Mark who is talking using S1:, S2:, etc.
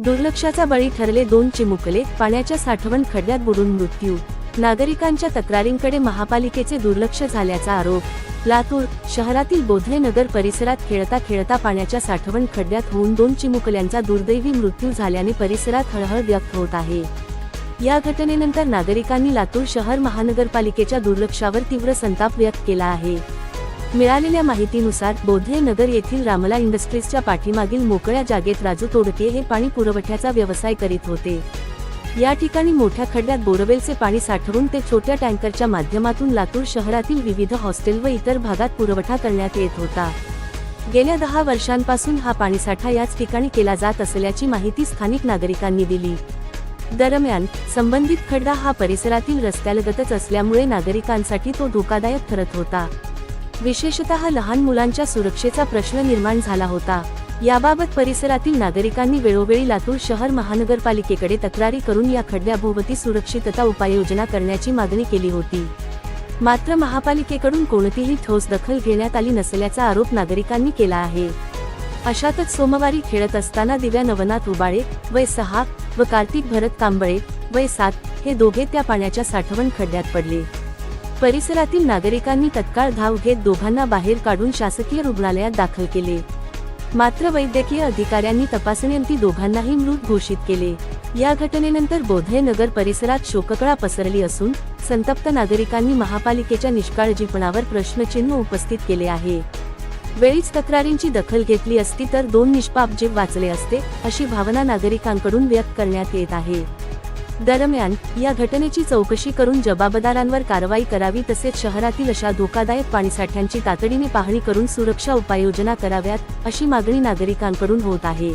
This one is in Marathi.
S1: दुर्लक्षाचा बळी ठरले 2 चिमुकले, पाण्याच्या साठवण खड्ड्यात बुडून मृत्यू। नागरिकांच्या तक्रारींकडे महापालिकेचे दुर्लक्ष झाल्याचा आरोप। लातूर शहरातील बोधले नगर परिसरात खेळता खेळता पाण्याच्या साठवण खड्ड्यात होऊन 2 चिमुकल्यांचा दुर्दैवी मृत्यू झाल्याने परिसरात हळहळ व्यक्त होत आहे। या घटनेनंतर नागरिकांनी लातूर शहर महानगरपालिकेच्या दुर्लक्षावर तीव्र संताप व्यक्त केला आहे। मिळालेल्या माहितीनुसार बोधले नगर येथील रामला इंडस्ट्रीजच्या पाठीमागील मोकळ्या जागेत राजू तोडके हे पाणी पुरवठ्याचा व्यवसाय करीत होते। या ठिकाणी मोठ्या खड्ड्यात बोरवेलचे पाणी साठवून ते छोट्या टँकरच्या माध्यमातून लातूर शहरातील विविध हॉस्टेल व इतर भागात पुरवठा करण्यात येत होता। गेल्या 10 वर्षांपासून हा पाणीसाठा याच ठिकाणी केला जात असल्याची माहिती स्थानिक नागरिकांनी दिली। दरम्यान संबंधित खड्डा हा परिसरातील रस्त्यालगतच असल्यामुळे नागरिकांसाठी तो धोकादायक ठरत होता। विशेषतः लहान मुलांच्या सुरक्षेचा प्रश्न निर्माण झाला होता। याबाबत परिसरातील नागरिकांनी वेळोवेळी लातूर शहर महानगरपालिकेकडे तक्रारी करून या खड्ड्याभोवती सुरक्षितता उपाययोजना करण्याची मागणी केली होती। मात्र महापालिकेकडून कोणतीही ठोस दखल घेण्यात आली नसल्याचा आरोप नागरिकांनी केला आहे। अशातच सोमवारी खेळत असताना दिव्या नवनाथ उबाळे वय 6 व कार्तिक भरत कांबळे वय 7 हे दोघे त्या पाण्याच्या साठवण खड्ड्यात पडले। परिसरातील नागरिकांनी तत्काळ धाव घेत दोघांना बाहेर काढून शासकीय रुग्णालयात दाखल केले। मात्र वैद्यकीय अधिकाऱ्यांनी तपासणीअंती दोघांनाही मृत घोषित केले। या घटनेनंतर बोधले नगर परिसरात शोककळा पसरली असून संतप्त नागरिकांनी महापालिकेच्या निष्काळजीपणावर प्रश्नचिन्ह उपस्थित केले आहे। वेळीच तक्रारींची दखल घेतली असती तर 2 निष्पाप जीव वाचले असते, अशी भावना नागरिकांकडून व्यक्त करण्यात येत आहे। दरम्यान या घटनेची चौकशी करून जबाबदारांवर कारवाई करावी तसेच शहरातील अशा धोकादायक पाणीसाठ्यांची तातडीने पाहणी करून सुरक्षा उपाययोजना कराव्यात, अशी मागणी नागरिकांकडून होत आहे।